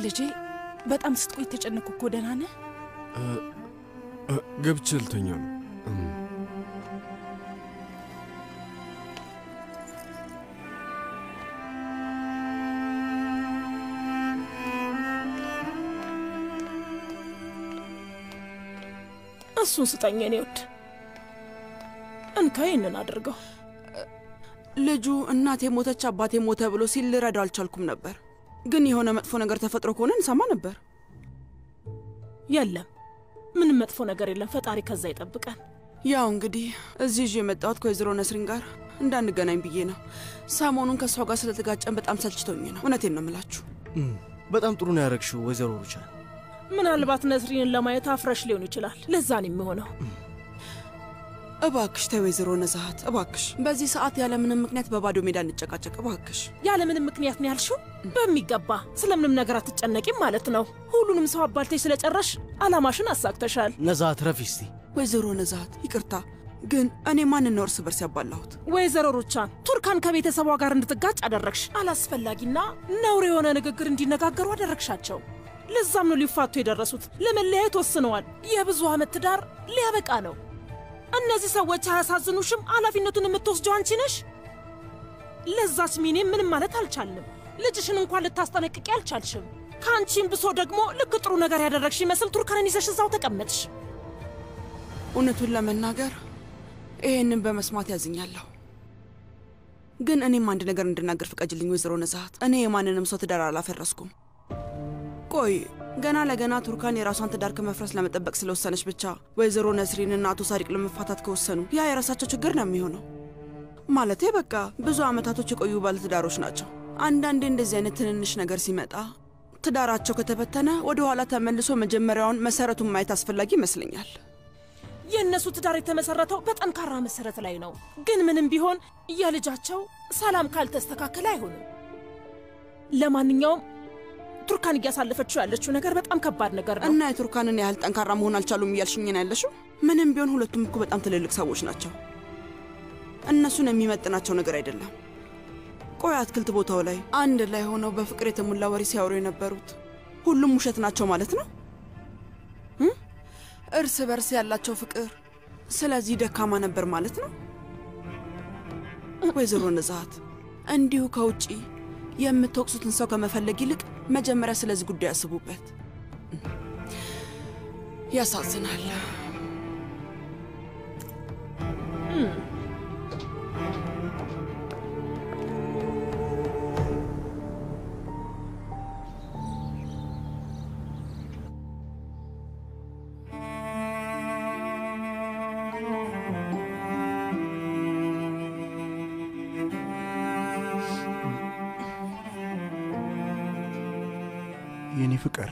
ልጄ በጣም ስትቆይ ተጨነኩ እኮ ደህና ነህ? ገብቼ ልተኛ ነው። እሱን ስጠኝ የኔ ውድ። እንካ ይህንን አድርገው። ልጁ እናቴ ሞተች አባቴ ሞተ ብሎ ሲል ልረዳው አልቻልኩም ነበር። ግን የሆነ መጥፎ ነገር ተፈጥሮ ከሆነ እንሰማ ነበር። የለም ምንም መጥፎ ነገር የለም። ፈጣሪ ከዛ ይጠብቀን። ያው እንግዲህ እዚህ የመጣሁት ከወይዘሮ ነስሪን ጋር እንዳንገናኝ ብዬ ነው። ሰሞኑን ከሷ ጋር ስለተጋጨን በጣም ሰልችቶኝ ነው። እውነቴን ነው የምላችሁ። በጣም ጥሩ ነው ያረግሽው ወይዘሮ ሩቻን። ምናልባት ነስሪንን ለማየት አፍረሽ ሊሆን ይችላል። ለዛ ነው የሚሆነው። እባክሽ ተይ ወይዘሮ ነዛሃት እባክሽ። በዚህ ሰዓት ያለ ምንም ምክንያት በባዶ ሜዳ እንጨቃጨቅ እባክሽ። ያለ ምንም ምክንያት ነው ያልሽው? በሚገባ ስለምንም ነገር አትጨነቂም ማለት ነው። ሁሉንም ሰው አባልተሽ ስለጨረሽ አላማሽን አሳክተሻል። ነዛሃት ረፊ እስቲ። ወይዘሮ ነዛሃት ይቅርታ፣ ግን እኔ ማንን ነው እርስ በርስ ያባላሁት? ወይዘሮ ሩቻን ቱርካን ከቤተሰቧ ጋር እንድትጋጭ አደረግሽ። አላስፈላጊና ነውር የሆነ ንግግር እንዲነጋገሩ አደረግሻቸው። ለዛም ነው ሊፋቱ የደረሱት። ለመለያየት ወስነዋል። የብዙ ዓመት ትዳር ሊያበቃ ነው። እነዚህ ሰዎች አያሳዝኑሽም? ኃላፊነቱን የምትወስጂው አንቺ ነሽ። ለዛች ሚኔ ምንም ማለት አልቻልንም። ልጅሽን እንኳን ልታስጠነቅቂ አልቻልሽም። ከአንቺም ብሶ ደግሞ ልክ ጥሩ ነገር ያደረግሽ ይመስል ቱርካንን ይዘሽ እዛው ተቀመጥሽ። እውነቱን ለመናገር ይሄንን በመስማት ያዝኛለሁ። ግን እኔም አንድ ነገር እንድናገር ፍቀጅልኝ ወይዘሮ ነዛሃት። እኔ የማንንም ሰው ትዳር አላፈረስኩም። ቆይ ገና ለገና ቱርካን የራሷን ትዳር ከመፍረስ ለመጠበቅ ስለወሰነች ብቻ ወይዘሮ ነስሪንና አቶ ሳሪቅ ለመፋታት ከወሰኑ ያ የራሳቸው ችግር ነው የሚሆነው። ማለቴ በቃ ብዙ ዓመታቶች የቆዩ ባለትዳሮች ናቸው። አንዳንዴ እንደዚህ አይነት ትንንሽ ነገር ሲመጣ ትዳራቸው ከተበተነ ወደ ኋላ ተመልሶ መጀመሪያውን መሰረቱን ማየት አስፈላጊ ይመስለኛል። የእነሱ ትዳር የተመሰረተው በጠንካራ መሰረት ላይ ነው። ግን ምንም ቢሆን የልጃቸው ሰላም ካልተስተካከለ አይሆንም። ለማንኛውም ቱርካን እያሳለፈችው ያለችው ነገር በጣም ከባድ ነገር ነው። እና የቱርካንን ያህል ጠንካራ መሆን አልቻሉም እያልሽኝ ነው ያለሽው? ምንም ቢሆን ሁለቱም እኮ በጣም ትልልቅ ሰዎች ናቸው። እነሱን የሚመጥናቸው ነገር አይደለም። ቆይ አትክልት ቦታው ላይ አንድ ላይ ሆነው በፍቅር የተሞላ ወሬ ሲያወሩ የነበሩት ሁሉም ውሸት ናቸው ማለት ነው? እርስ በርስ ያላቸው ፍቅር ስለዚህ ደካማ ነበር ማለት ነው? ወይዘሮ ነዛሃት እንዲሁ ከውጪ የምትወቅሱትን ሰው ከመፈለግ ይልቅ መጀመሪያ ስለዚህ ጉዳይ አስቡበት። ያሳዝናል። የኔ ፍቅር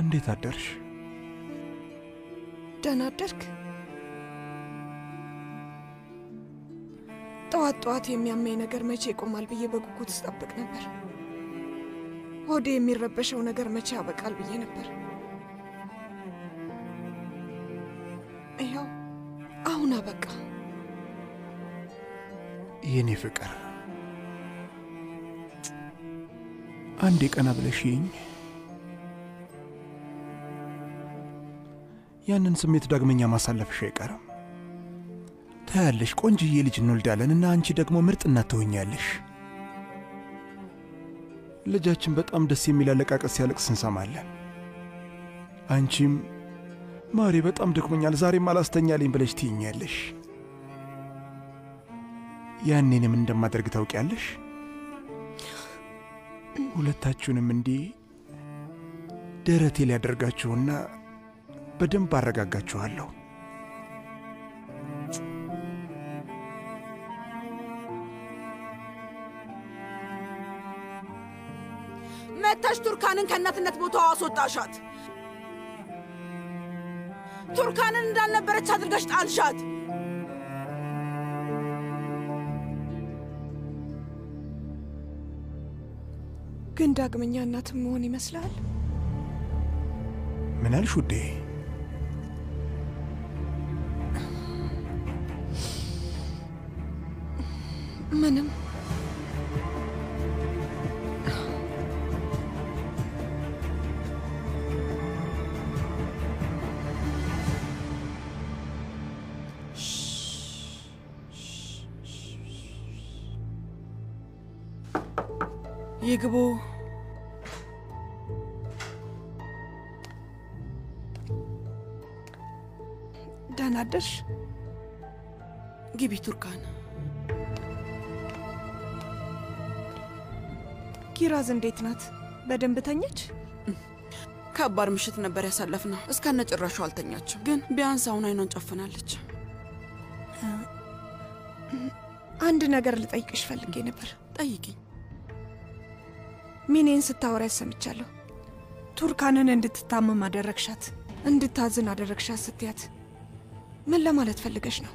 እንዴት አደርሽ? ደህና አደርክ? ጠዋት የሚያመኝ ነገር መቼ ይቆማል ብዬ በጉጉት ስጠብቅ ነበር። ሆዴ የሚረበሸው ነገር መቼ ያበቃል ብዬ ነበር። ይኸው አሁን አበቃ። የኔ ፍቅር አንዴ ቀና ብለሽኝ ያንን ስሜት ዳግመኛ ማሳለፍሽ አይቀርም። ታያለሽ ቆንጆዬ ልጅ እንወልዳለን እና አንቺ ደግሞ ምርጥ እናት ትሆኛለሽ። ልጃችን በጣም ደስ የሚል አለቃቀስ ሲያለቅስ እንሰማለን። አንቺም ማሪ በጣም ደክሞኛል ዛሬም አላስተኛልኝ ብለሽ ትይኛለሽ። ያኔንም እንደማደርግ ታውቂያለሽ። ሁለታችሁንም እንዲህ ደረቴ ሊያደርጋችሁና በደንብ አረጋጋችኋለሁ። መታሽ ቱርካንን ከእናትነት ቦታዋ አስወጣሻት። ቱርካንን እንዳልነበረች አድርገሽ ጣልሻት። ግን ዳግመኛ እናትም መሆን ይመስላል። ምን አልሽ ውዴ? ምንም። ይግቡ። ደህና አደርሽ? ግቢ ቱርካን። ኪራዝ እንዴት ናት? በደንብ ተኘች? ከባድ ምሽት ነበር ያሳለፍነው። እስከነ ጭራሹ አልተኛችም፣ ግን ቢያንስ አሁን አይኗን ጨፍናለች። አንድ ነገር ልጠይቅሽ ፈልጌ ነበር። ጠይቂኝ። ሚኔን ስታወራ ሰምቻለሁ። ቱርካንን እንድትታመም አደረግሻት፣ እንድታዝን አደረግሻት ስትያት ምን ለማለት ፈልገሽ ነው?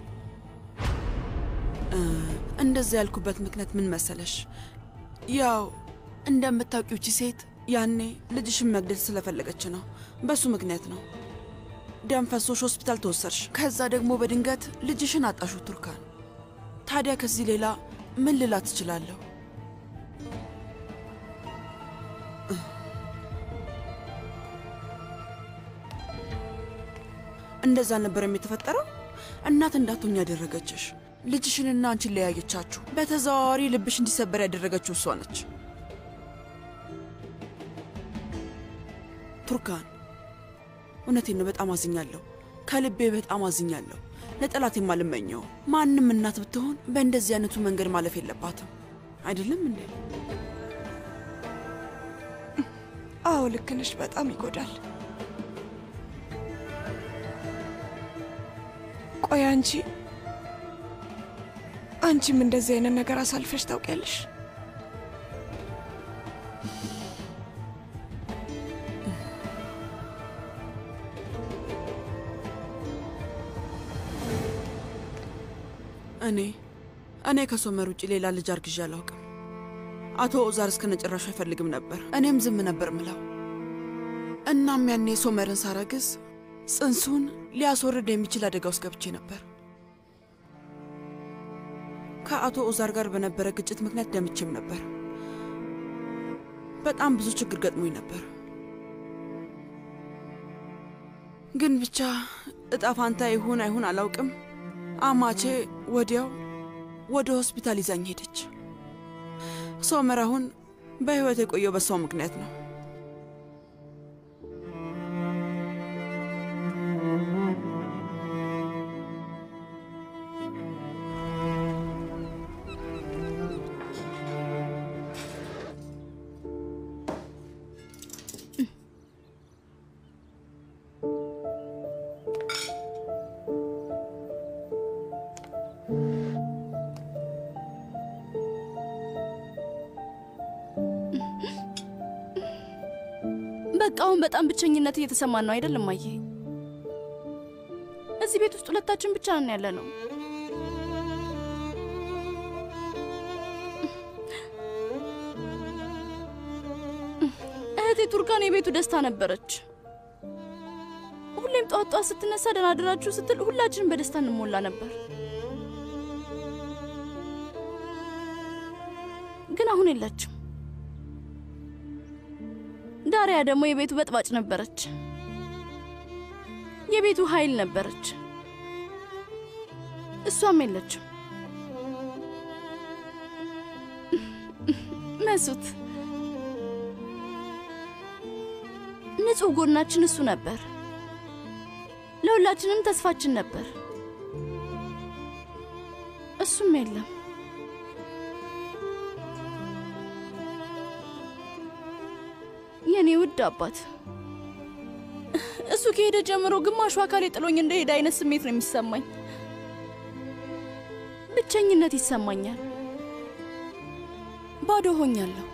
እንደዛ ያልኩበት ምክንያት ምን መሰለሽ? ያው እንደምታውቂው እቺ ሴት ያኔ ልጅሽን መግደል ስለፈለገች ነው። በሱ ምክንያት ነው ደም ፈሶሽ ሆስፒታል ተወሰድሽ። ከዛ ደግሞ በድንገት ልጅሽን አጣሹ ቱርካን። ታዲያ ከዚህ ሌላ ምን ልላት እችላለሁ? እንደዛ ነበር የሚተፈጠረው። እናት እንዳትሆኝ ያደረገችሽ፣ ልጅሽንና አንቺን ለያየቻችሁ፣ በተዘዋዋሪ ልብሽ እንዲሰበር ያደረገችው እሷ ነች። ቱርካን እውነቴን ነው፣ በጣም አዝኛለሁ። ከልቤ በጣም አዝኛለሁ። ለጠላት የማልመኘው ማንም እናት ብትሆን በእንደዚህ አይነቱ መንገድ ማለፍ የለባትም። አይደለም እንዴ? አዎ ልክ ነሽ። በጣም ይጎዳል። ቆይ አንቺም እንደዚህ አይነት ነገር አሳልፈሽ ታውቂያለሽ? እኔ ከሶመር ውጭ ሌላ ልጅ አርግዤ አላውቅም። አቶ ኦዛር እስከነጨራሹ አይፈልግም ነበር። እኔም ዝም ነበር ምለው። እናም ያኔ ሶመርን ሳረግዝ ጽንሱን ሊያስወርድ የሚችል አደጋ ውስጥ ገብቼ ነበር። ከአቶ ኦዛር ጋር በነበረ ግጭት ምክንያት ደምቼም ነበር። በጣም ብዙ ችግር ገጥሞኝ ነበር። ግን ብቻ እጣ ፋንታ ይሁን አይሁን አላውቅም፣ አማቼ ወዲያው ወደ ሆስፒታል ይዛኝ ሄደች። ሶመር አሁን በህይወት የቆየው በሷ ምክንያት ነው። በቃውን በጣም ብቸኝነት እየተሰማን ነው አይደል እማዬ? እዚህ ቤት ውስጥ ሁለታችን ብቻ ነን ያለነው። እህቴ ቱርካን የቤቱ ደስታ ነበረች። ሁሌም ጧት ጧት ስትነሳ ደህና አደራችሁ ስትል ሁላችንም በደስታ እንሞላ ነበር። ግን አሁን የለችም። ዳሪያ ደግሞ የቤቱ በጥባጭ ነበረች። የቤቱ ኃይል ነበረች። እሷም የለችም። መሱት ንጹህ ጎናችን እሱ ነበር። ለሁላችንም ተስፋችን ነበር። እሱም የለም። የኔ ውድ አባት እሱ ከሄደ ጀምሮ ግማሹ አካሌ ጥሎኝ እንደሄደ አይነት ስሜት ነው የሚሰማኝ። ብቸኝነት ይሰማኛል። ባዶ ሆኛለሁ።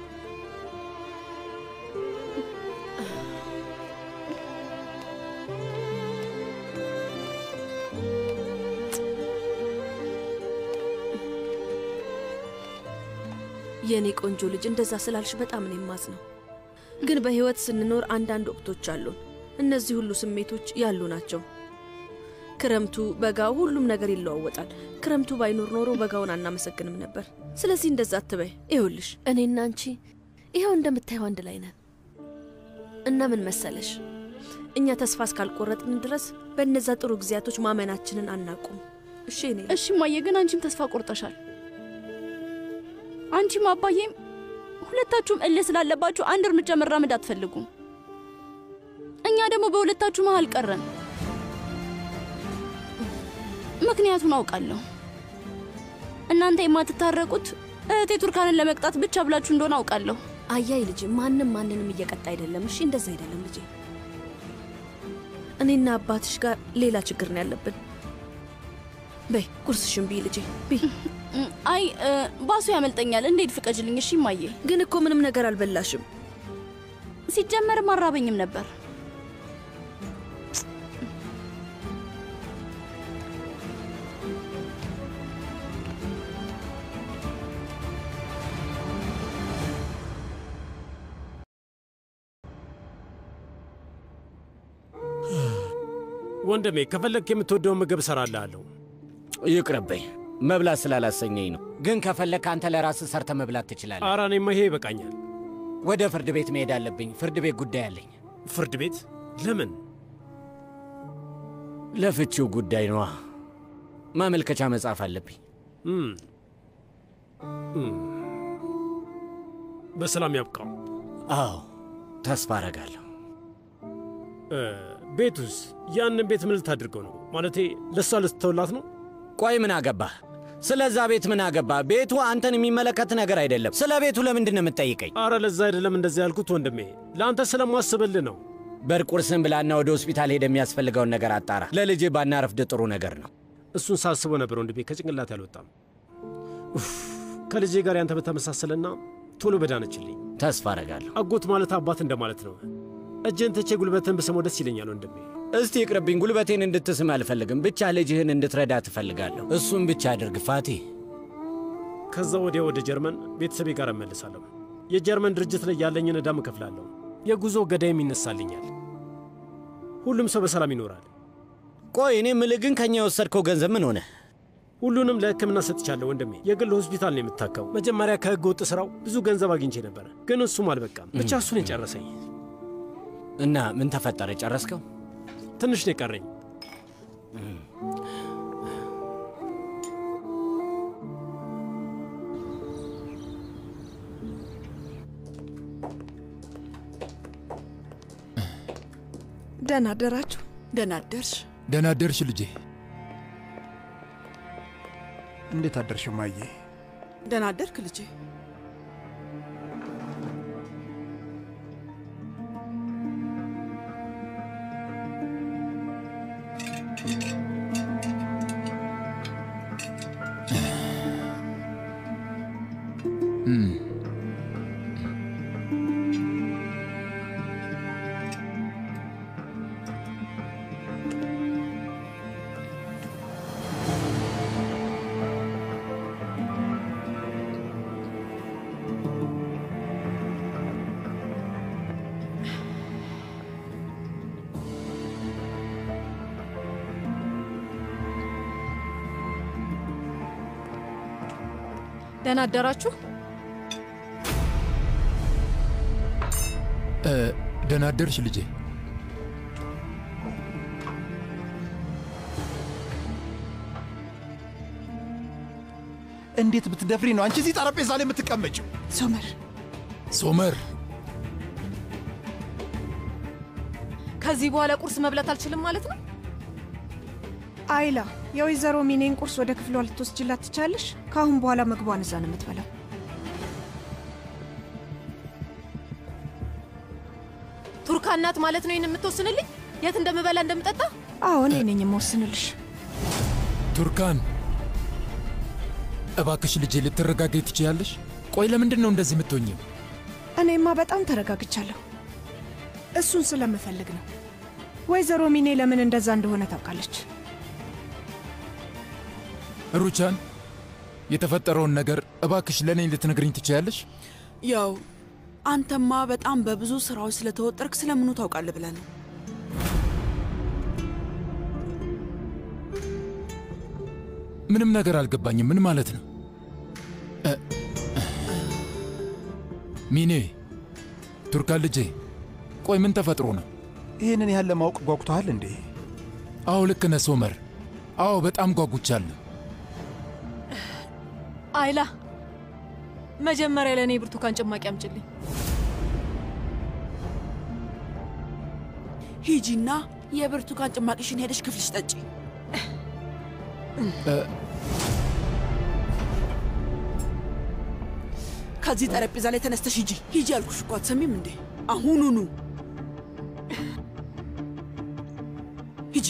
የኔ ቆንጆ ልጅ እንደዛ ስላልሽ በጣም ነው የማዝነው። ግን በህይወት ስንኖር አንዳንድ ወቅቶች አሉን። እነዚህ ሁሉ ስሜቶች ያሉ ናቸው። ክረምቱ፣ በጋው፣ ሁሉም ነገር ይለዋወጣል። ክረምቱ ባይኖር ኖሮ በጋውን አናመሰግንም ነበር። ስለዚህ እንደዛ አትበይ። ይኸውልሽ እኔና አንቺ ይኸው እንደምታየው አንድ ላይ ነን እና ምን መሰለሽ እኛ ተስፋ እስካልቆረጥን ድረስ በእነዛ ጥሩ ጊዜያቶች ማመናችንን አናቁም። እሺ እኔ እሺ ማየ፣ ግን አንቺም ተስፋ ቆርጠሻል። አንቺም አባዬም ሁለታችሁም እልህ ስላለባችሁ አንድ እርምጃ መራመድ አትፈልጉም። እኛ ደግሞ በሁለታችሁ መሃል ቀረን። ምክንያቱን አውቃለሁ። እናንተ የማትታረቁት እህቴ ቱርካንን ለመቅጣት ብቻ ብላችሁ እንደሆነ አውቃለሁ። አያይ ልጅ፣ ማንንም እየቀጣ አይደለም። እሺ እንደዛ አይደለም ልጅ። እኔና አባትሽ ጋር ሌላ ችግር ነው ያለብን። በይ ቁርስሽን ብይ ልጄ ብይ። አይ ባሱ ያመልጠኛል። እንዴት ፍቀጅልኝ። እሺ ማየ። ግን እኮ ምንም ነገር አልበላሽም። ሲጀመር ማራበኝም ነበር። ወንድሜ ከፈለክ የምትወደው ምግብ ሰራልሃለሁ። ይቅርብኝ፣ መብላት ስላላሰኘኝ ነው። ግን ከፈለክ አንተ ለራስህ ሰርተ መብላት ትችላለህ። ኧረ እኔማ ይሄ ይበቃኛል። ወደ ፍርድ ቤት መሄድ አለብኝ። ፍርድ ቤት ጉዳይ አለኝ። ፍርድ ቤት? ለምን? ለፍቺው ጉዳይ ነዋ። ማመልከቻ መጻፍ አለብኝ። በሰላም ያብቃው። አዎ ተስፋ አረጋለሁ። ቤቱስ? ያንን ቤት ምን ልታድርገው ነው? ማለቴ ለሷ ልትተውላት ነው? ቆይ ምን አገባህ? ስለዛ ቤት ምን አገባህ? ቤቱ አንተን የሚመለከት ነገር አይደለም። ስለ ቤቱ ለምንድን ነው የምትጠይቀኝ? አረ ለዛ አይደለም እንደዚህ ያልኩት ወንድሜ፣ ለአንተ ስለማስብልህ ነው። በርቁርስን ብላና ወደ ሆስፒታል ሄደ የሚያስፈልገውን ነገር አጣራ። ለልጄ ባናረፍድ ጥሩ ነገር ነው። እሱን ሳስበው ነበር ወንድሜ፣ ከጭንቅላት ያልወጣም። ከልጄ ጋር ያንተ በተመሳሰለና ቶሎ በዳነችልኝ። ተስፋ አረጋለሁ። አጎት ማለት አባት እንደማለት ነው። እጄን ተቼ ጉልበትን ብሰማው ደስ ይለኛል ወንድሜ። እስቲ ይቅርብኝ። ጉልበቴን እንድትስም አልፈልግም። ብቻ ልጅህን እንድትረዳ ትፈልጋለሁ። እሱን ብቻ አድርግ ፋቲ። ከዛ ወዲያ ወደ ጀርመን ቤተሰቤ ጋር እመልሳለሁ። የጀርመን ድርጅት ላይ ያለኝን ዕዳም እከፍላለሁ። የጉዞ ገዳይም ይነሳልኛል። ሁሉም ሰው በሰላም ይኖራል። ቆይ እኔ የምልህ ግን ከኛ የወሰድከው ገንዘብ ምን ሆነ? ሁሉንም ለሕክምና ሰጥቻለሁ ወንድሜ። የግል ሆስፒታል ነው የምታከው። መጀመሪያ ከሕገ ወጥ ሥራው ብዙ ገንዘብ አግኝቼ ነበር፣ ግን እሱም አልበቃም። ብቻ እሱን የጨረሰኝ። እና ምን ተፈጠረ? ጨረስከው? ትንሽ ነው የቀረኝ። ደህና አደራችሁ። ደህና አደርሽ። ደህና አደርሽ ልጄ። እንዴት አደርሽ ማዬ? ደህና አደርክ ልጄ። ደህና አደራችሁ። ደህና አደርሽ ልጄ። እንዴት ብትደፍሪ ነው አንቺ እዚህ ጠረጴዛ ላይ የምትቀመጪው? ሶመር፣ ከዚህ በኋላ ቁርስ መብላት አልችልም ማለት ነው? አይላ፣ የወይዘሮ ሚኔን ቁርስ ወደ ክፍሏ ልትወስጅላት ትቻለሽ? ከአሁን በኋላ ምግቧን እዛ ነው የምትበላው። ቱርካን ናት ማለት ነው ይህን የምትወስንልኝ? የት እንደምበላ እንደምጠጣ? አዎ እኔ ነኝ የምወስንልሽ። ቱርካን እባክሽ ልጄ ልትረጋጊ ትችያለሽ? ቆይ ለምንድን ነው እንደዚህ የምትሆኝው? እኔማ በጣም ተረጋግቻለሁ። እሱን ስለምፈልግ ነው። ወይዘሮ ሚኔ ለምን እንደዛ እንደሆነ ታውቃለች። ሩቻን የተፈጠረውን ነገር እባክሽ ለእኔ ልትነግሪኝ ትችያለሽ? ያው አንተማ በጣም በብዙ ስራዎች ስለተወጠርክ ስለምኑ ታውቃለህ ብለህ ነው። ምንም ነገር አልገባኝም። ምን ማለት ነው? ሚኔ ቱርካን ልጄ፣ ቆይ ምን ተፈጥሮ ነው? ይህንን ያህል ለማወቅ ጓጉተሃል እንዴ? አዎ ልክ ነህ ሶመር። አዎ በጣም ጓጉቻለሁ። አይላ መጀመሪያ ለእኔ ብርቱካን ጭማቂ አምጪልኝ። ሂጂና የብርቱካን ጭማቂሽን ሄደሽ ክፍልሽ ጠጪ። ከዚህ ጠረጴዛ ላይ ተነስተሽ ሂጂ። ሂጂ አልኩሽ እኮ አትሰሚም እንዴ? አሁኑኑ ሂጂ።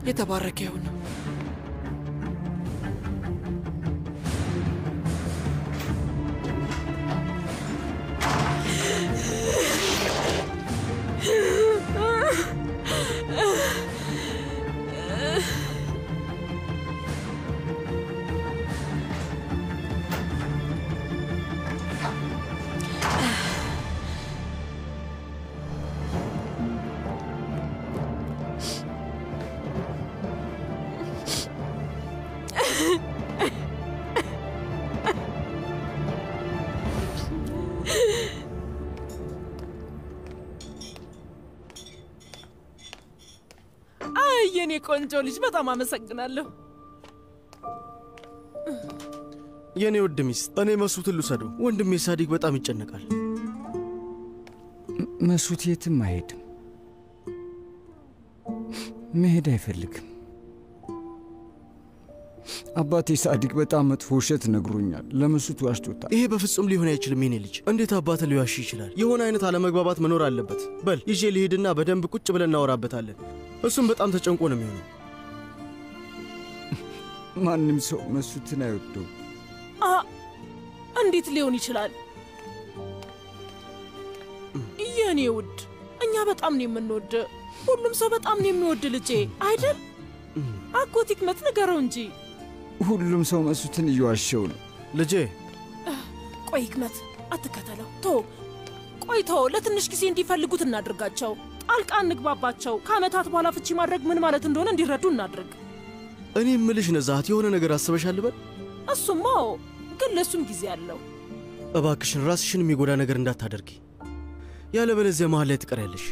የተባረከ ይሁን። የኔ ቆንጆ ልጅ በጣም አመሰግናለሁ። የኔ ውድ ሚስት፣ እኔ መሱትን ልውሰደው። ወንድሜ ሳዲቅ በጣም ይጨነቃል። መሱት የትም አይሄድም፣ መሄድ አይፈልግም። አባቴ ሳዲቅ በጣም መጥፎ ውሸት ነግሮኛል። ለመሱት ዋሽቶታል። ይሄ በፍጹም ሊሆን አይችልም የኔ ልጅ። እንዴት አባት ሊዋሽ ይችላል? የሆነ አይነት አለመግባባት መኖር አለበት። በል ይዤ ልሂድና በደንብ ቁጭ ብለን እናወራበታለን። እሱም በጣም ተጨንቆ ነው የሚሆነው። ማንም ሰው መሱትን አይወደው። እንዴት ሊሆን ይችላል? የኔ ውድ፣ እኛ በጣም ነው የምንወድ። ሁሉም ሰው በጣም ነው የሚወድ ልጄ አይደል? አጎት ህክመት ንገረው እንጂ። ሁሉም ሰው መሱትን እየዋሸው ነው ልጄ። ቆይ ህክመት አትከተለው። ቆይቶ ለትንሽ ጊዜ እንዲፈልጉት እናድርጋቸው። ጣልቃ እንግባባቸው። ከዓመታት በኋላ ፍቺ ማድረግ ምን ማለት እንደሆነ እንዲረዱ እናድርግ። እኔ ምልሽ ነዛት፣ የሆነ ነገር አስበሻል በል። እሱማ ግን ለሱም ጊዜ አለው። እባክሽን ራስሽን የሚጎዳ ነገር እንዳታደርጊ፣ ያለበለዚያ መሃል ላይ ትቀሪያለሽ።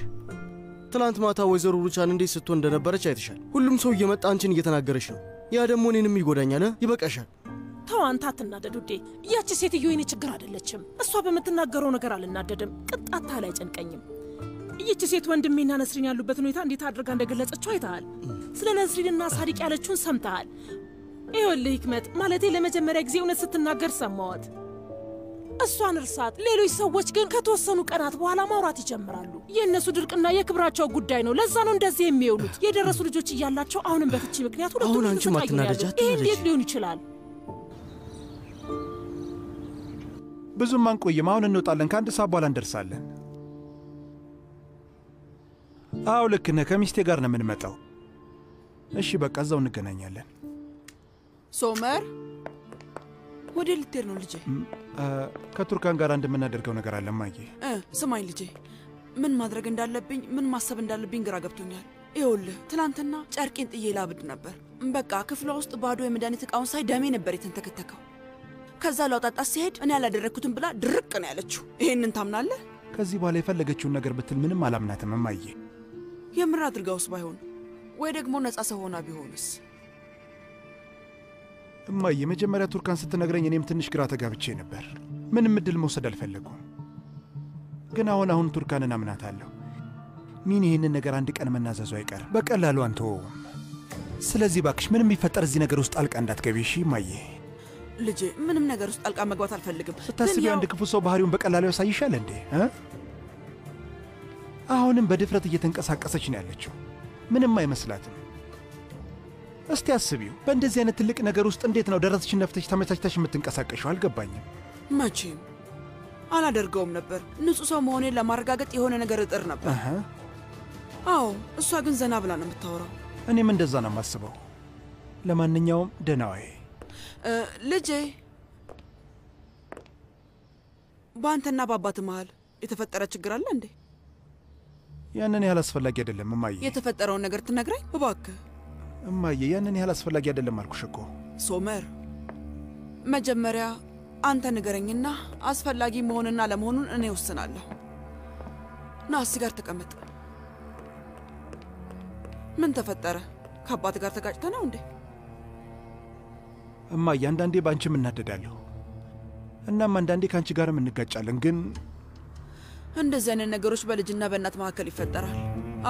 ትላንት ማታ ወይዘሮ ሩቻን እንዴት ስትሆን እንደነበረች አይተሻል። ሁሉም ሰው እየመጣ አንቺን እየተናገረች ነው። ያ ደግሞ እኔንም ይጎዳኛል። ይበቃሻል። ተው አንተ አትናደድ ውዴ። ያቺ ሴትዮ የኔ ችግር አይደለችም። እሷ በምትናገረው ነገር አልናደድም። ቅጣታ ላይ አይጨንቀኝም። ይቺ ሴት ወንድሜና ነስሪን ያሉበት ሁኔታ እንዴት አድርጋ እንደገለጸችው አይተሃል። ስለ ነስሪንና ሳዲቅ ያለችውን ሰምተሃል። ይኸውልህ ህክመት፣ ማለቴ ለመጀመሪያ ጊዜ እውነት ስትናገር ሰማዋት። እሷን እርሳት። ሌሎች ሰዎች ግን ከተወሰኑ ቀናት በኋላ ማውራት ይጀምራሉ። የእነሱ ድርቅና የክብራቸው ጉዳይ ነው። ለዛ ነው እንደዚህ የሚውሉት። የደረሱ ልጆች እያላቸው አሁንም በፍቺ ምክንያት አሁን አንቺ ማትናደጃ ይሄ እንዴት ሊሆን ይችላል? ብዙም አንቆይም። አሁን እንወጣለን። ከአንድ ሰዓት በኋላ እንደርሳለን። አዎ ልክ ነህ። ከሚስቴ ጋር ነው የምንመጣው። እሺ በቃ እዛው እንገናኛለን። ሶመር ወደ ልትሄድ ነው ልጄ? ከቱርካን ጋር እንደምናደርገው ነገር አለ እማዬ። ስማኝ ልጄ፣ ምን ማድረግ እንዳለብኝ ምን ማሰብ እንዳለብኝ ግራ ገብቶኛል። ይኸውልህ ትናንትና ጨርቄን ጥዬ ላብድ ነበር። በቃ ክፍሏ ውስጥ ባዶ የመድኃኒት ዕቃውን ሳይ ደሜ ነበር የተንተከተከው። ከዛ ላውጣጣት ሲሄድ እኔ ያላደረግኩትን ብላ ድርቅ ነው ያለችው። ይሄንን ታምናለህ? ከዚህ በኋላ የፈለገችውን ነገር ብትል ምንም አላምናትም እማዬ። የምር አድርጋውስ ባይሆን ወይ ደግሞ ነፃ ሰው ሆና ቢሆንስ? እማዬ መጀመሪያ ቱርካን ስትነግረኝ እኔም ትንሽ ግራ ተጋብቼ ነበር። ምንም እድል መውሰድ አልፈለጉም። ግን አሁን ቱርካንን አምናታለሁ። ሚን ይህንን ነገር አንድ ቀን መናዘዙ አይቀር በቀላሉ አንተወውም። ስለዚህ ባክሽ ምንም የሚፈጠር እዚህ ነገር ውስጥ ጣልቃ እንዳትገቢ እሺ እማዬ። ልጄ ምንም ነገር ውስጥ ጣልቃ መግባት አልፈልግም። ስታስቢ አንድ ክፉ ሰው ባህሪውን በቀላሉ ያሳይሻል እንዴ? አሁንም በድፍረት እየተንቀሳቀሰች ነው ያለችው። ምንም አይመስላትም። እስቲ አስቢው፣ በእንደዚህ አይነት ትልቅ ነገር ውስጥ እንዴት ነው ደረትሽን ነፍተሽ ተመቻችተሽ የምትንቀሳቀሽው? አልገባኝም። መቼም አላደርገውም ነበር። ንጹህ ሰው መሆኔን ለማረጋገጥ የሆነ ነገር እጥር ነበር። አዎ፣ እሷ ግን ዘና ብላ ነው የምታወራው። እኔም እንደዛ ነው የማስበው። ለማንኛውም ደህና ዋይ ልጄ። በአንተና በአባት መሃል የተፈጠረ ችግር አለ እንዴ? ያንን ያህል አስፈላጊ አይደለም እማዬ። የተፈጠረውን ነገር ትነግረኝ እባክህ? እማዬ ያንን ያህል አስፈላጊ አይደለም አልኩሽ እኮ። ሶመር፣ መጀመሪያ አንተ ንገረኝና አስፈላጊ መሆንና ለመሆኑን እኔ ወስናለሁ። ና እዚህ ጋር ተቀመጥ። ምን ተፈጠረ? ከአባት ጋር ተጋጭተ ነው እንዴ? እማዬ አንዳንዴ በአንቺም እናደዳለሁ፣ እናም አንዳንዴ ከአንቺ ጋርም እንጋጫለን። ግን እንደዚህ አይነት ነገሮች በልጅና በእናት መካከል ይፈጠራል።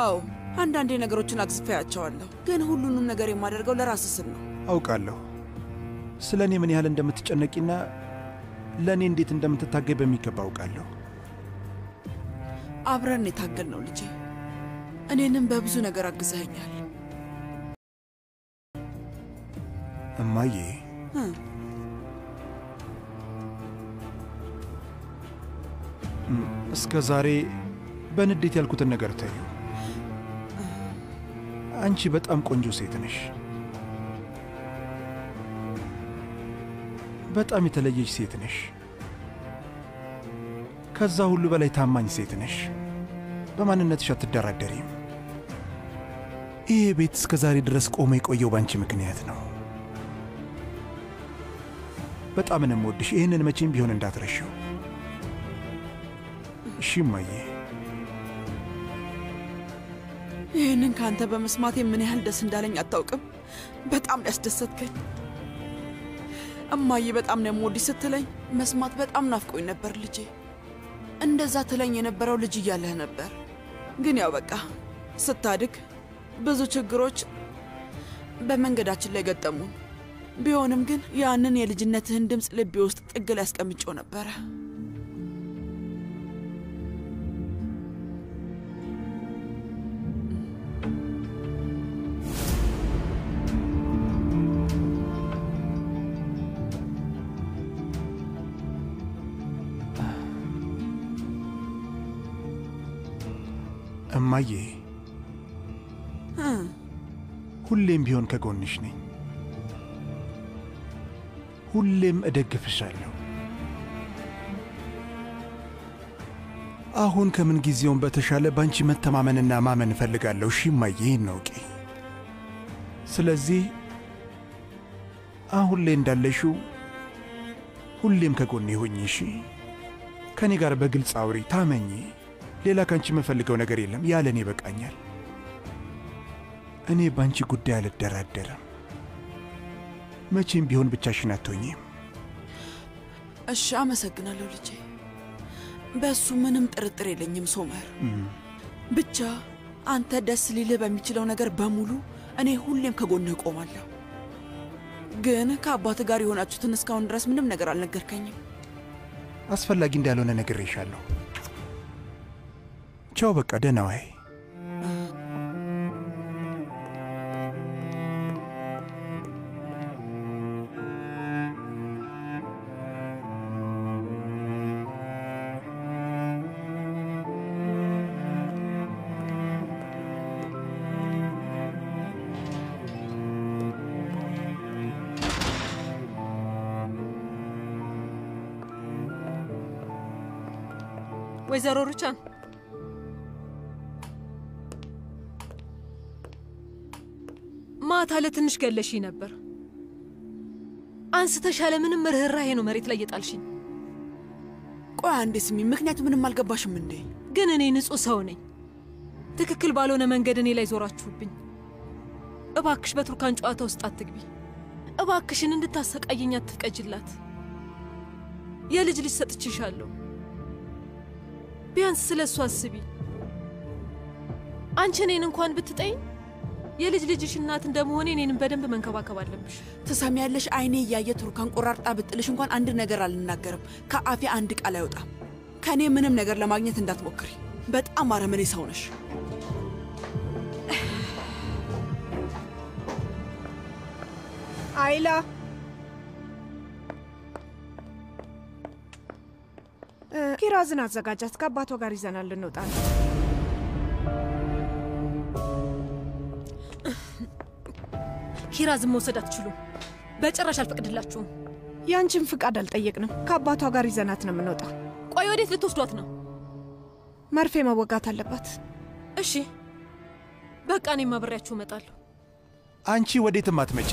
አዎ አንዳንዴ ነገሮችን አግዝፌያቸዋለሁ፣ ግን ሁሉንም ነገር የማደርገው ለራስ ስል ነው። አውቃለሁ ስለ እኔ ምን ያህል እንደምትጨነቂና ለእኔ እንዴት እንደምትታገይ በሚገባ አውቃለሁ። አብረን የታገል ነው ልጄ። እኔንም በብዙ ነገር አግዘኸኛል እማዬ። እስከ ዛሬ በንዴት ያልኩትን ነገር ታዩ። አንቺ በጣም ቆንጆ ሴት ነሽ። በጣም የተለየች ሴት ነሽ። ከዛ ሁሉ በላይ ታማኝ ሴት ነሽ። በማንነትሽ አትደራደሪም። ይሄ ቤት እስከ ዛሬ ድረስ ቆሞ የቆየው ባንቺ ምክንያት ነው። በጣም ነው የምወድሽ። ይህንን መቼም ቢሆን እንዳትረሺው እሺ እማዬ? ይህንን ከአንተ በመስማቴ ምን ያህል ደስ እንዳለኝ አታውቅም። በጣም ያስደሰትከኝ እማዬ። በጣም ነው የምወድሽ ስትለኝ መስማት በጣም ናፍቆኝ ነበር ልጄ። እንደዛ ትለኝ የነበረው ልጅ እያለህ ነበር። ግን ያው በቃ ስታድግ ብዙ ችግሮች በመንገዳችን ላይ ገጠሙን። ቢሆንም ግን ያንን የልጅነትህን ድምፅ ልቤ ውስጥ ጥግ ላይ አስቀምጬው ነበረ። እማዬ ሁሌም ቢሆን ከጎንሽ ነኝ። ሁሌም እደግፍሻለሁ። አሁን ከምን ጊዜውም በተሻለ ባንቺ መተማመንና ማመን እፈልጋለሁ። እሺ እማዬ? ይህን አውቂ። ስለዚህ አሁን ላይ እንዳለሽው ሁሌም ከጎኔ ሆኚ። እሺ? ከእኔ ጋር በግልጽ አውሪ፣ ታመኚ። ሌላ ካንቺ የምፈልገው ነገር የለም። ያለ እኔ ይበቃኛል። እኔ ባንቺ ጉዳይ አልደራደርም። መቼም ቢሆን ብቻሽን አትሆኚም። እሺ፣ አመሰግናለሁ ልጄ። በእሱ ምንም ጥርጥር የለኝም ሶመር። ብቻ አንተ ደስ ሊልህ በሚችለው ነገር በሙሉ እኔ ሁሌም ከጎንህ እቆማለሁ። ግን ከአባትህ ጋር የሆናችሁትን እስካሁን ድረስ ምንም ነገር አልነገርከኝም። አስፈላጊ እንዳልሆነ ነግሬሻለሁ። ቻው፣ በቃ ደህና ዋይ። ወይዘሮ ሩቻን፣ ማታ ለትንሽ ገለሽኝ ነበር። አንስተሽ ያለ ምንም ርኅራኄ ነው መሬት ላይ የጣልሽኝ። ቆይ አንዴ ስሚ፣ ምክንያቱ ምንም አልገባሽም እንዴ? ግን እኔ ንጹሕ ሰው ነኝ። ትክክል ባልሆነ መንገድ እኔ ላይ ዞራችሁብኝ። እባክሽ በቱርካን ጨዋታ ውስጥ አትግቢ። እባክሽን እንድታሰቃየኝ አትፍቀጅላት። የልጅ ልጅ ሰጥቼሻለሁ። ቢያንስ ስለ እሱ አስቢ። አንቺ እኔን እንኳን ብትጠይኝ የልጅ ልጅሽ እናት እንደመሆኔ እኔንም በደንብ መንከባከብ አለብሽ። ትሰሚያለሽ? አይኔ እያየ ቱርካን ቆራርጣ ብጥልሽ እንኳን አንድ ነገር አልናገርም። ከአፌ አንድ ቃል አይወጣም። ከእኔ ምንም ነገር ለማግኘት እንዳትሞክሪ። በጣም አረመኔ ሰው ነሽ። አይላ ኪራዝን አዘጋጃት። ከአባቷ ጋር ይዘናል ልንወጣ ነው። ኪራዝን መውሰድ አትችሉም። በጭራሽ አልፈቅድላችሁም። ያንቺን ፍቃድ አልጠየቅንም። ከአባቷ ጋር ይዘናት ነው የምንወጣው። ቆይ ወዴት ልትወስዷት ነው? መርፌ መወጋት አለባት። እሺ በቃ እኔም አብሬያችሁ እመጣለሁ። አንቺ ወዴትም አትመጪ።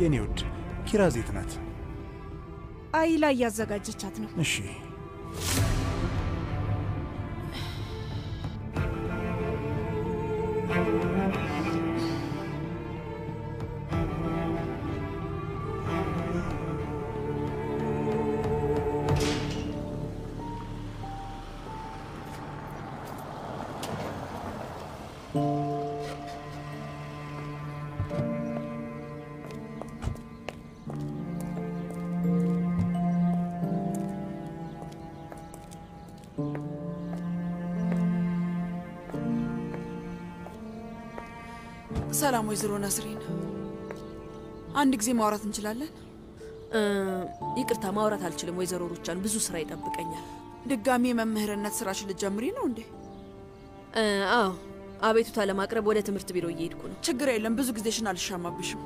የኔ ውድ ኪራዝ የት ናት? አይላ እያዘጋጀቻት ነው። እሺ ሰላም ወይዘሮ ነስሪን፣ አንድ ጊዜ ማውራት እንችላለን? ይቅርታ ማውራት አልችልም ወይዘሮ ሩቻን፣ ብዙ ስራ ይጠብቀኛል። ድጋሚ የመምህርነት ስራሽ ልትጀምሪ ነው እንዴ? አዎ፣ አቤቱታ ለማቅረብ ወደ ትምህርት ቢሮ እየሄድኩ ነው። ችግር የለም፣ ብዙ ጊዜሽን አልሻማብሽም።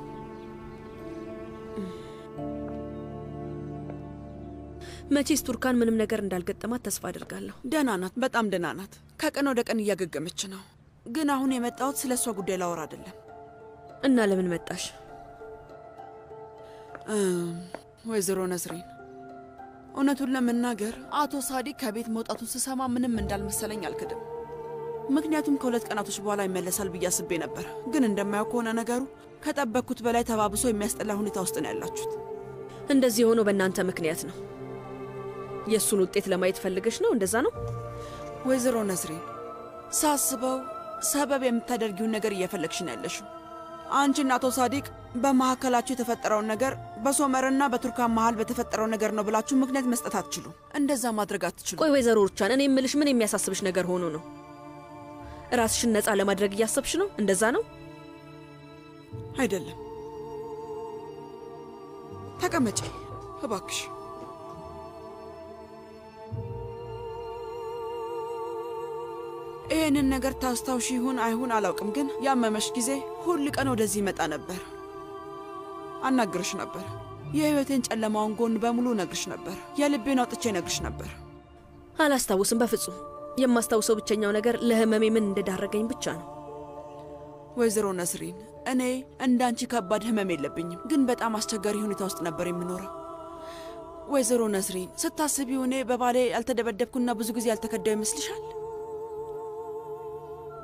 መቼስ ቱርካን ምንም ነገር እንዳልገጠማት ተስፋ አድርጋለሁ። ደህና ናት፣ በጣም ደህና ናት። ከቀን ወደ ቀን እያገገመች ነው። ግን አሁን የመጣሁት ስለ እሷ ጉዳይ ላወራ አይደለም። እና ለምን መጣሽ? ወይዘሮ ነስሪን፣ እውነቱን ለመናገር አቶ ሳዲቅ ከቤት መውጣቱን ስሰማ ምንም እንዳልመሰለኝ አልክድም። ምክንያቱም ከሁለት ቀናቶች በኋላ ይመለሳል ብዬ አስቤ ነበር። ግን እንደማያው ከሆነ ነገሩ ከጠበቅኩት በላይ ተባብሶ የሚያስጠላ ሁኔታ ውስጥ ነው ያላችሁት። እንደዚህ የሆነው በእናንተ ምክንያት ነው። የእሱን ውጤት ለማየት ፈልገሽ ነው? እንደዛ ነው? ወይዘሮ ነስሪን፣ ሳስበው ሰበብ የምታደርጊውን ነገር እየፈለግሽ ነው ያለሽው። አንቺና አቶ ሳዲቅ በመካከላችሁ የተፈጠረውን ነገር በሶመርና በቱርካን መሃል በተፈጠረው ነገር ነው ብላችሁ ምክንያት መስጠት አትችሉም። እንደዛ ማድረግ አትችሉም። ቆይ ወይዘሮ ሩቻን፣ እኔ የምልሽ ምን የሚያሳስብሽ ነገር ሆኖ ነው? ራስሽን ነፃ ለማድረግ እያሰብሽ ነው? እንደዛ ነው? አይደለም። ተቀመጪ እባክሽ። ይህንን ነገር ታስታውሽ ይሁን አይሁን አላውቅም፣ ግን ያመመሽ ጊዜ ሁል ቀን ወደዚህ ይመጣ ነበር። አናግርሽ ነበር። የህይወቴን ጨለማውን ጎን በሙሉ ነግርሽ ነበር። የልቤን አውጥቼ ነግርሽ ነበር። አላስታውስም፣ በፍጹም። የማስታውሰው ብቸኛው ነገር ለህመሜ ምን እንደዳረገኝ ብቻ ነው። ወይዘሮ ነስሪን፣ እኔ እንዳንቺ ከባድ ህመም የለብኝም፣ ግን በጣም አስቸጋሪ ሁኔታ ውስጥ ነበር የምኖረው። ወይዘሮ ነስሪን፣ ስታስቢው እኔ በባሌ ያልተደበደብኩና ብዙ ጊዜ ያልተከዳው ይመስልሻል?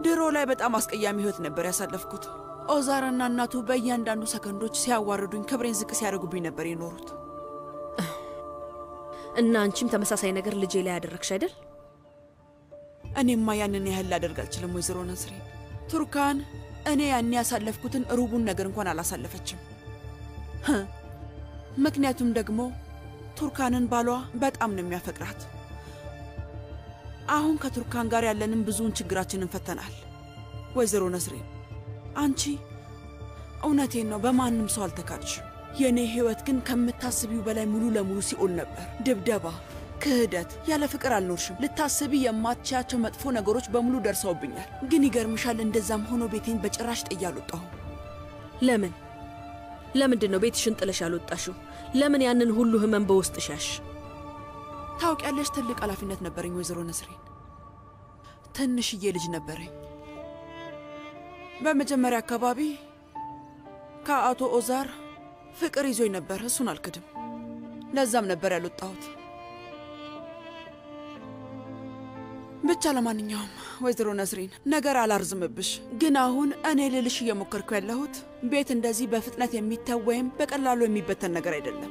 ድሮ ላይ በጣም አስቀያሚ ህይወት ነበር ያሳለፍኩት። ኦዛርና እናቱ በእያንዳንዱ ሰከንዶች ሲያዋርዱኝ፣ ክብሬን ዝቅ ሲያደርጉብኝ ነበር የኖሩት። እና አንቺም ተመሳሳይ ነገር ልጄ ላይ ያደረግሽ አይደል? እኔማ ያንን ያህል ላደርግ አልችልም ወይዘሮ ነስሪን። ቱርካን እኔ ያኔ ያሳለፍኩትን ሩቡን ነገር እንኳን አላሳለፈችም። ምክንያቱም ደግሞ ቱርካንን ባሏ በጣም ነው የሚያፈቅራት። አሁን ከቱርካን ጋር ያለንን ብዙውን ችግራችንን ፈተናል። ወይዘሮ ነስሪን፣ አንቺ እውነቴን ነው በማንም ሰው አልተካድሽም። የኔ ህይወት ግን ከምታስቢው በላይ ሙሉ ለሙሉ ሲኦል ነበር። ድብደባ፣ ክህደት፣ ያለ ፍቅር አልኖርሽም። ልታስቢ የማትችያቸው መጥፎ ነገሮች በሙሉ ደርሰውብኛል። ግን ይገርምሻል፣ እንደዛም ሆኖ ቤቴን በጭራሽ ጥዬ አልወጣሁም። ለምንድን ነው ቤትሽን ጥለሽ ያልወጣሽው? ለምን ያንን ሁሉ ህመም በውስጥሽ ያሽ? ታውቂያለሽ፣ ትልቅ ኃላፊነት ነበረኝ ወይዘሮ ነስሪን። ትንሽዬ ልጅ ነበረኝ። በመጀመሪያ አካባቢ ከአቶ ኦዛር ፍቅር ይዞኝ ነበር። እሱን አልክድም። ለዛም ነበር ያልወጣሁት። ብቻ ለማንኛውም ወይዘሮ ነስሪን ነገር አላርዝምብሽ፣ ግን አሁን እኔ ልልሽ እየሞከርኩ ያለሁት ቤት እንደዚህ በፍጥነት የሚተው ወይም በቀላሉ የሚበተን ነገር አይደለም።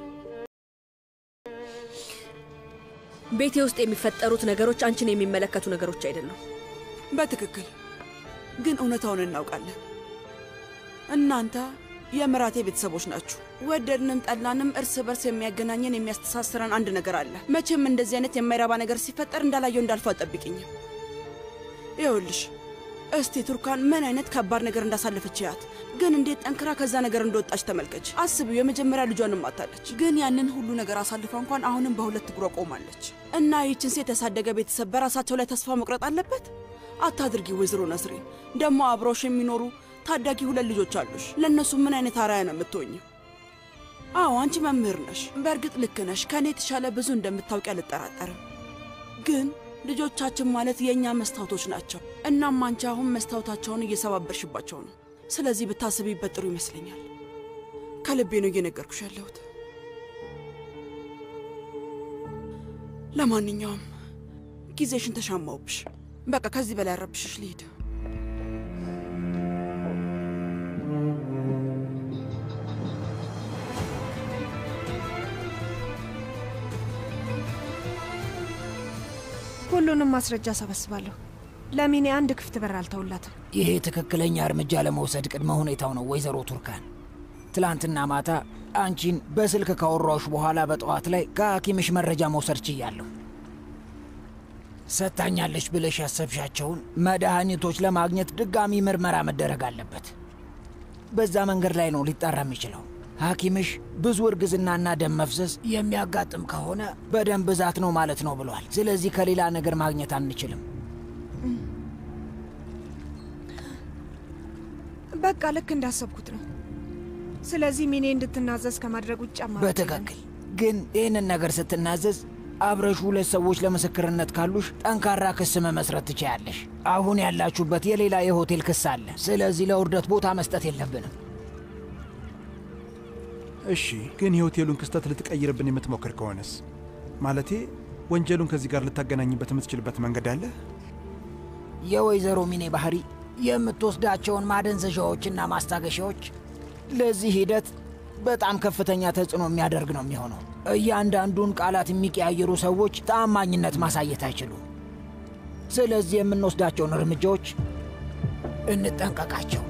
ቤቴ ውስጥ የሚፈጠሩት ነገሮች አንቺን የሚመለከቱ ነገሮች አይደሉም። በትክክል ግን እውነታውን እናውቃለን። እናንተ የምራቴ ቤተሰቦች ናችሁ። ወደድንም ጠላንም እርስ በርስ የሚያገናኘን የሚያስተሳስረን አንድ ነገር አለ። መቼም እንደዚህ አይነት የማይረባ ነገር ሲፈጠር እንዳላየው እንዳልፈው አጠብቂኝም። ይኸውልሽ እስቲ ቱርካን ምን አይነት ከባድ ነገር እንዳሳለፈች ያት፣ ግን እንዴት ጠንክራ ከዛ ነገር እንደወጣች ተመልከች። አስቢው፣ የመጀመሪያ ልጇንም አጣለች። ግን ያንን ሁሉ ነገር አሳልፋ እንኳን አሁንም በሁለት እግሯ ቆማለች። እና ይህችን ሴት ያሳደገ ቤተሰብ በራሳቸው ላይ ተስፋ መቁረጥ አለበት? አታድርጊ ወይዘሮ ነስሪን። ደግሞ አብረውሽ የሚኖሩ ታዳጊ 2 ልጆች አሉሽ። ለእነሱ ምን አይነት አርአያ ነው የምትሆኝው? አዎ አንቺ መምህር ነሽ። በእርግጥ ልክ ነሽ። ከእኔ የተሻለ ብዙ እንደምታውቂ አልጠራጠርም። ግን ልጆቻችን ማለት የእኛ መስታወቶች ናቸው። እናም አንቺ አሁን መስታወታቸውን እየሰባበርሽባቸው ነው። ስለዚህ ብታስቢበት ጥሩ ይመስለኛል። ከልቤ ነው እየነገርኩሽ ያለሁት። ለማንኛውም ጊዜሽን ተሻማውብሽ። በቃ ከዚህ በላይ አረብሽሽ ልሂድ። ሁሉንም ማስረጃ ሰበስባለሁ። ለሚኔ አንድ ክፍት በር አልተውላትም። ይሄ ትክክለኛ እርምጃ ለመውሰድ ቅድመ ሁኔታው ነው ወይዘሮ ቱርካን። ትላንትና ማታ አንቺን በስልክ ካወራሁሽ በኋላ በጠዋት ላይ ከሐኪምሽ መረጃ መውሰድ ችያለሁ። ሰጥታኛለች ብለሽ ያሰብሻቸውን መድኃኒቶች ለማግኘት ድጋሚ ምርመራ መደረግ አለበት። በዛ መንገድ ላይ ነው ሊጣራ የሚችለው። ሐኪምሽ ብዙ እርግዝናና ደም መፍሰስ የሚያጋጥም ከሆነ በደም ብዛት ነው ማለት ነው ብሏል። ስለዚህ ከሌላ ነገር ማግኘት አንችልም። በቃ ልክ እንዳሰብኩት ነው። ስለዚህ ሚኔ እንድትናዘዝ ከማድረግ ውጭ አማራጭ በትክክል። ግን ይህንን ነገር ስትናዘዝ አብረሽ 2 ሰዎች ለምስክርነት ካሉሽ ጠንካራ ክስ መመስረት ትችያለሽ። አሁን ያላችሁበት የሌላ የሆቴል ክስ አለ። ስለዚህ ለውርደት ቦታ መስጠት የለብንም። እሺ፣ ግን የሆቴሉን ክስተት ልትቀይርብን የምትሞክር ከሆነስ? ማለቴ ወንጀሉን ከዚህ ጋር ልታገናኝበት የምትችልበት መንገድ አለ? የወይዘሮ ሚኔ ባህሪ የምትወስዳቸውን ማደንዘዣዎችና ማስታገሻዎች ለዚህ ሂደት በጣም ከፍተኛ ተጽዕኖ የሚያደርግ ነው የሚሆነው። እያንዳንዱን ቃላት የሚቀያየሩ ሰዎች ተአማኝነት ማሳየት አይችሉም። ስለዚህ የምንወስዳቸውን እርምጃዎች እንጠንቀቃቸው።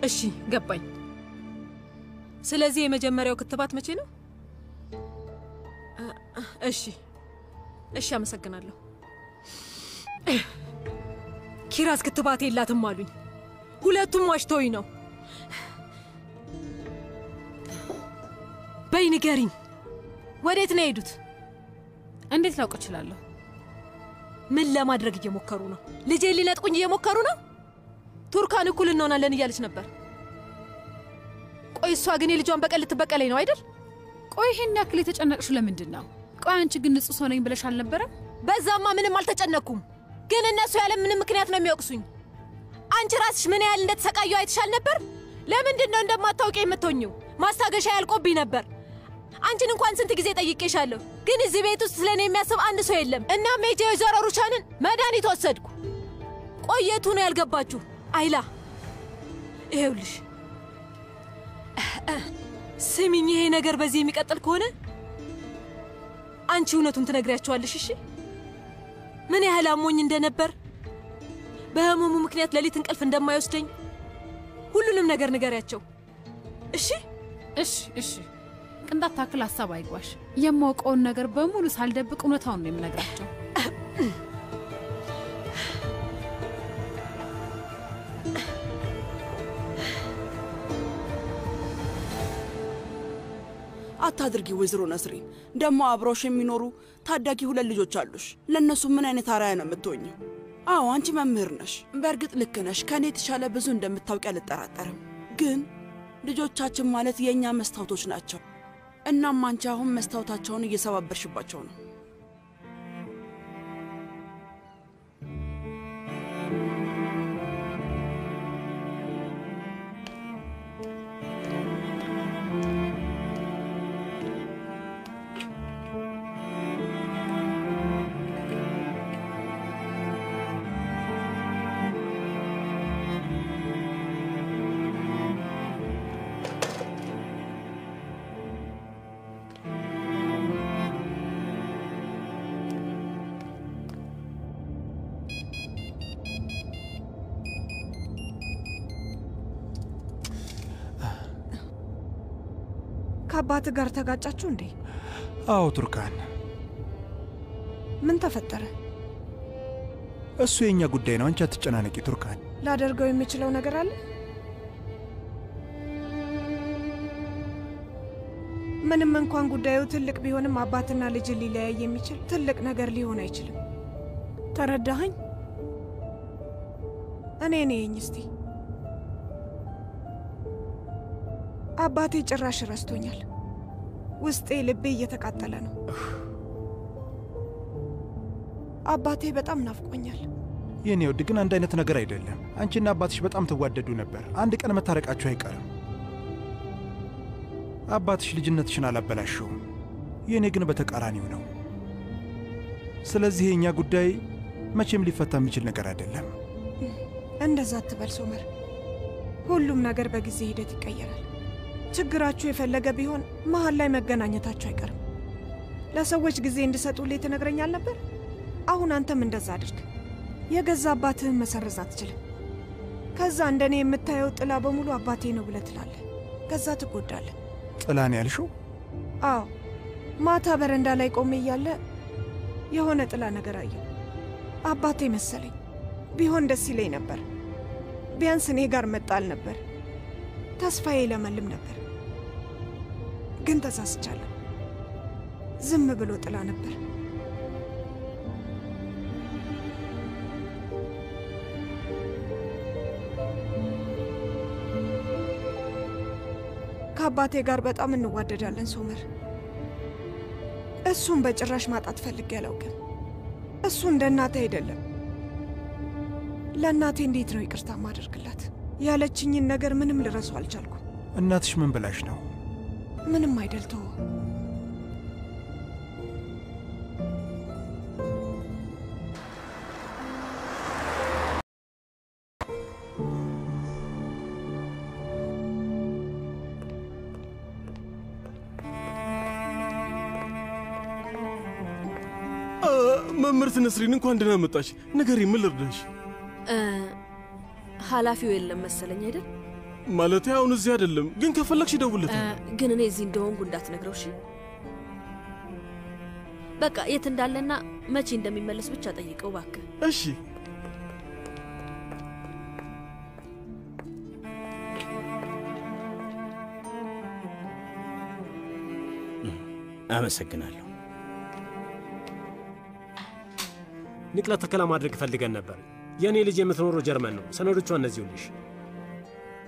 እሺ ገባኝ። ስለዚህ የመጀመሪያው ክትባት መቼ ነው? እሺ እሺ፣ አመሰግናለሁ። ኪራዝ ክትባት የላትም አሉኝ። ሁለቱም ዋሽተውኝ ነው። በይ ንገሪኝ፣ ወዴት ነው የሄዱት? እንዴት ላውቅ እችላለሁ? ምን ለማድረግ እየሞከሩ ነው? ልጄን ሊነጥቁኝ እየሞከሩ ነው? ቱርካን እኩል እንሆናለን እያለች ነበር። ቆይ እሷ ግን የልጇን በቀል ልትበቀለኝ ነው አይደል? ቆይ ይሄን ያክል የተጨነቅሽው ለምንድን ነው? ቆይ አንቺ ግን ንጹህ ሰው ነኝ ብለሽ አልነበረም? በዛማ ምንም አልተጨነኩም። ግን እነሱ ያለ ምንም ምክንያት ነው የሚወቅሱኝ። አንቺ ራስሽ ምን ያህል እንደተሰቃዩ አይተሻል ነበር? ለምንድን ነው እንደማታውቂ የምትሆኚው? ማስታገሻ ያልቆብኝ ነበር። አንቺን እንኳን ስንት ጊዜ ጠይቄሻለሁ፣ ግን እዚህ ቤት ውስጥ ስለኔ የሚያስብ አንድ ሰው የለም። እናም ሄጄ ወይዘሮ ሩቻንን መድኃኒት ወሰድኩ። ቆየቱ ነው ያልገባችሁ? አይላ ይኸውልሽ፣ ስሚኝ፣ ይሄ ነገር በዚህ የሚቀጥል ከሆነ አንቺ እውነቱን ትነግሪያቸዋለሽ። እሺ? ምን ያህል አሞኝ እንደነበር፣ በህመሙ ምክንያት ሌሊት እንቅልፍ እንደማይወስደኝ ሁሉንም ነገር ንገሪያቸው። እሺ? እሺ እሺ። ቅንጣት ታክል ሀሳብ አይጓሽ። የማውቀውን ነገር በሙሉ ሳልደብቅ እውነታውን ነው የምነግራቸው። አታድርጊ ወይዘሮ ነስሪን። ደግሞ አብረውሽ የሚኖሩ ታዳጊ 2 ልጆች አሉሽ። ለእነሱ ምን አይነት አርአያ ነው የምትሆኝው? አዎ አንቺ መምህር ነሽ። በእርግጥ ልክ ነሽ። ከእኔ የተሻለ ብዙ እንደምታውቂ አልጠራጠርም። ግን ልጆቻችን ማለት የእኛ መስታወቶች ናቸው። እናም አንቺ አሁን መስታወታቸውን እየሰባበርሽባቸው ነው። ከአባት ጋር ተጋጫችሁ እንዴ? አዎ ቱርካን። ምን ተፈጠረ? እሱ የኛ ጉዳይ ነው፣ አንቺ አትጨናነቂ ቱርካን። ላደርገው የሚችለው ነገር አለ? ምንም እንኳን ጉዳዩ ትልቅ ቢሆንም አባትና ልጅን ሊለያይ የሚችል ትልቅ ነገር ሊሆን አይችልም። ተረዳኸኝ? እኔ ነኝ እስቲ። አባቴ ጭራሽ ረስቶኛል። ውስጤ ልቤ እየተቃጠለ ነው። አባቴ በጣም ናፍቆኛል። የኔ ውድ ግን አንድ አይነት ነገር አይደለም። አንቺና አባትሽ በጣም ትዋደዱ ነበር። አንድ ቀን መታረቃችሁ አይቀርም። አባትሽ ልጅነትሽን አላበላሸውም፣ የእኔ ግን በተቃራኒው ነው። ስለዚህ የእኛ ጉዳይ መቼም ሊፈታ የሚችል ነገር አይደለም። እንደዛ አትበል ሶመር። ሁሉም ነገር በጊዜ ሂደት ይቀየራል። ችግራችሁ የፈለገ ቢሆን መሀል ላይ መገናኘታችሁ አይቀርም። ለሰዎች ጊዜ እንድሰጡልህ ትነግረኛል ነበር። አሁን አንተም እንደዛ አድርግ። የገዛ አባትህን መሰረዝ አትችልም። ከዛ እንደኔ የምታየው ጥላ በሙሉ አባቴ ነው ብለህ ትላለህ። ከዛ ትጎዳለህ። ጥላ ነው ያልሽው? አዎ፣ ማታ በረንዳ ላይ ቆሜ እያለ የሆነ ጥላ ነገር አየሁ። አባቴ መሰለኝ። ቢሆን ደስ ይለኝ ነበር። ቢያንስ እኔ ጋር መጣል ነበር። ተስፋዬ ለመልም ነበር። ግን ተሳስቻለሁ። ዝም ብሎ ጥላ ነበር። ከአባቴ ጋር በጣም እንዋደዳለን ሶመር። እሱን በጭራሽ ማጣት ፈልጌ አላውቅም። እሱ እንደ እናቴ አይደለም። ለእናቴ እንዴት ነው ይቅርታ ማደርግላት? ያለችኝን ነገር ምንም ልረሳው አልቻልኩም። እናትሽ ምን ብላሽ ነው? ምንም አይደልተው። መምህርት ነስሪን እንኳን ደህና መጣሽ። ንገሪ፣ ምን ልርዳሽ? ኃላፊው የለም መሰለኝ አይደል? ማለቴ አሁን እዚህ አይደለም፣ ግን ከፈለግሽ ደውልለት። ግን እኔ እዚህ እንደሆንኩ እንዳትነግረው እሺ? በቃ የት እንዳለና መቼ እንደሚመለስ ብቻ ጠይቀው እባክህ። እሺ። አመሰግናለሁ። ንቅለ ተከላ ማድረግ ፈልገን ነበር። የእኔ ልጅ የምትኖረው ጀርመን ነው። ሰነዶቿ እነዚሁልሽ።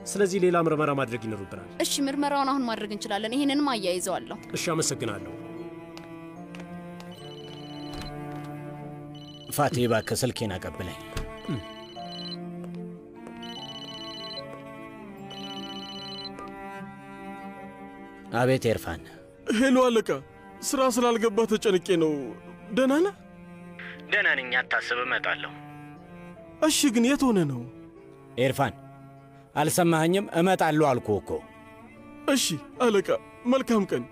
ስለዚህ ሌላ ምርመራ ማድረግ ይኖርብናል። እሺ፣ ምርመራውን አሁን ማድረግ እንችላለን። ይሄንንም አያይዘዋለሁ። እሺ፣ አመሰግናለሁ። ፋቴ እባክህ ስልኬን አቀብለኝ። አቤት ኤርፋን። ሄሎ አለቃ፣ ስራ ስላልገባ ተጨንቄ ነው። ደህና ነህ? ደህና ነኝ፣ አታስብ፣ እመጣለሁ። እሺ፣ ግን የት ሆነ ነው? ኤርፋን አልሰማኸኝም? እመጣለሁ አልኩህ እኮ። እሺ አለቃ፣ መልካም ቀን።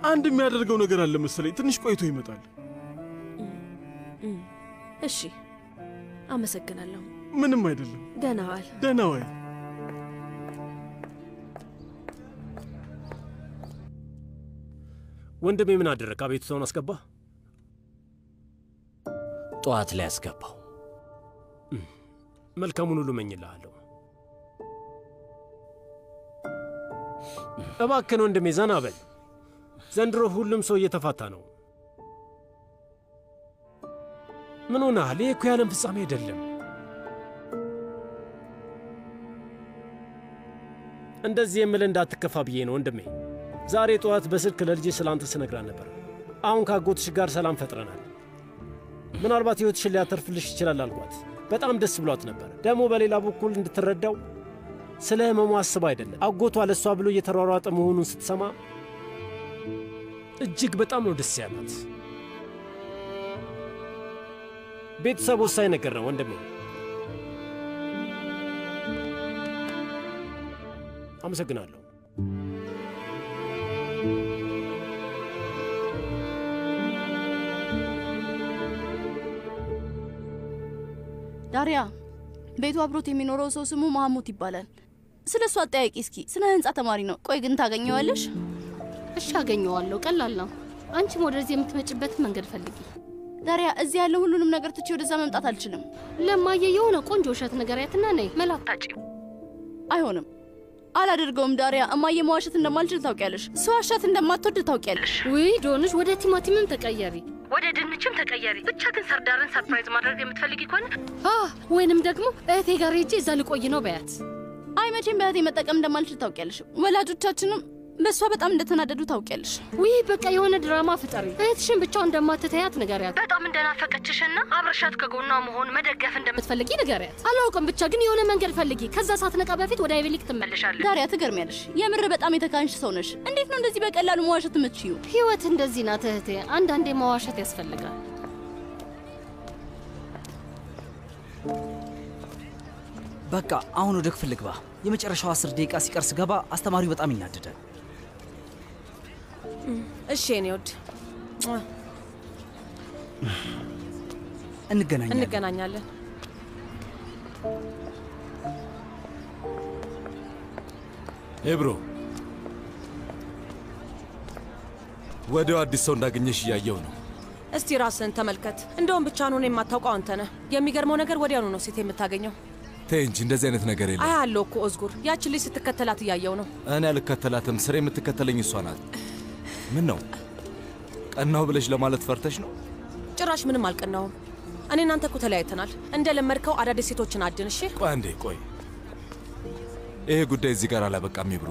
አንድ የሚያደርገው ነገር አለ መሰለኝ። ትንሽ ቆይቶ ይመጣል። እሺ፣ አመሰግናለሁ። ምንም አይደለም። ደህና ዋል። ደህና ዋል። ወንድሜ ምን አደረግ? አቤቱታውን አስገባ? ጠዋት ላይ አስገባው። መልካሙን ሁሉ እመኝልሃለሁ። እባክህን ወንድሜ ዘና በል። ዘንድሮ ሁሉም ሰው እየተፋታ ነው። ምን ሆነሃል? ይህ እኮ የዓለም ፍጻሜ አይደለም። እንደዚህ የምልህ እንዳትከፋ ብዬ ነው ወንድሜ። ዛሬ ጠዋት በስልክ ለልጄ ስላንተ ስነግራት ነበር። አሁን ካጎትሽ ጋር ሰላም ፈጥረናል። ምናልባት ሕይወትሽን ሊያተርፍልሽ ይችላል አልኳት። በጣም ደስ ብሏት ነበር። ደግሞ በሌላ በኩል እንድትረዳው ስለ ህመሙ አስባ አይደለም፣ አጎቷ ለእሷ ብሎ እየተሯሯጠ መሆኑን ስትሰማ እጅግ በጣም ነው ደስ ያላት። ቤተሰብ ወሳኝ ነገር ነው ወንድሜ። አመሰግናለሁ። ዳሪያ፣ ቤቱ አብሮት የሚኖረው ሰው ስሙ መሐሙድ ይባላል። ስለ እሱ አጠያቂ እስኪ። ስለ ህንፃ ተማሪ ነው። ቆይ ግን ታገኘዋለሽ? እሺ አገኘዋለሁ። ቀላል ነው። አንቺም ወደዚህ የምትመጭበት መንገድ ፈልጊ። ዳሪያ፣ እዚህ ያለው ሁሉንም ነገር ትቼ ወደዛ መምጣት አልችልም። ለማየ የሆነ ቆንጆ ውሸት ንገሪያትና ነይ። መላታጭ አይሆንም፣ አላደርገውም። ዳሪያ፣ እማዬ መዋሸት እንደማልችል ታውቂያለሽ። ስዋሻት እንደማትወድ ታውቂያለሽ። ውይ ዶንሽ፣ ወደ ቲማቲምም ተቀየሪ፣ ወደ ድንችም ተቀየሪ። ብቻ ግን ሰርዳርን ሰርፕራይዝ ማድረግ የምትፈልጊ ከሆነ ወይንም ደግሞ እህቴ ጋር ሄጄ እዛ ልቆይ ነው በያት። አይ መቼም በእህቴ መጠቀም እንደማልችል ታውቂያለሽ። ወላጆቻችንም በእሷ በጣም እንደተናደዱ ታውቂያለሽ። ውይ በቃ የሆነ ድራማ ፍጠሪ። እህትሽን ብቻውን እንደማትተያት ንገሪያት። በጣም እንደናፈቀችሽና አብረሻት ከጎኗ መሆን መደገፍ እንደምትፈልጊ ንገሪያት። አላውቅም፣ ብቻ ግን የሆነ መንገድ ፈልጊ። ከዛ ሳትነቃ በፊት ወደ አይቬሊክ ትመለሻለሽ። ዳሪያ፣ ትገርሚያለሽ። የምር በጣም የተካንሽ ሰው ነሽ። እንዴት ነው እንደዚህ በቀላሉ መዋሸት የምትችይው? ህይወት እንደዚህ ናት እህቴ። አንዳንዴ መዋሸት ያስፈልጋል። በቃ አሁን ወደ ክፍል ልግባ። የመጨረሻው 10 ደቂቃ ሲቀር ስገባ አስተማሪው በጣም ይናደዳል። እሺ የኔ ወድ፣ እንገናኛለን። ኤብሮ፣ ወዲያው አዲስ ሰው እንዳገኘሽ እያየው ነው። እስቲ ራስን ተመልከት። እንደውም ብቻ ነው የማታውቀው አንተ ነህ። የሚገርመው ነገር ወዲያውኑ ነው ሴት የምታገኘው። ተይ እንጂ እንደዚህ አይነት ነገር የለም። አያለሁ እኮ ኦዝጉር፣ ያችን ልጅ ስትከተላት እያየው ነው። እኔ አልከተላትም፣ ስሬ የምትከተለኝ እሷ ናት። ምን ነው ቀናው ብለሽ ለማለት ፈርተሽ ነው? ጭራሽ ምንም አልቀናውም። እኔ እናንተ እኮ ተለያይተናል። እንደለመድከው አዳዲስ ሴቶችን አድን። እሺ ቆይ አንዴ፣ ቆይ ይሄ ጉዳይ እዚህ ጋር አላበቃም ይብሩ።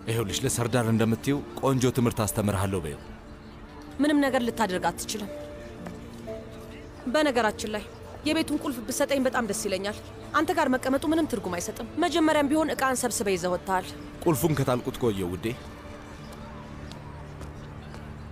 ይኸውልሽ ለሰርዳር እንደምትይው ቆንጆ ትምህርት አስተምርሃለሁ በይው። ምንም ነገር ልታደርግ አትችልም። በነገራችን ላይ የቤቱን ቁልፍ ብትሰጠኝ በጣም ደስ ይለኛል። አንተ ጋር መቀመጡ ምንም ትርጉም አይሰጥም። መጀመሪያም ቢሆን ዕቃን ሰብስበ ይዘህ ወጥተሃል። ቁልፉን ከጣልኩት ቆየው ውዴ።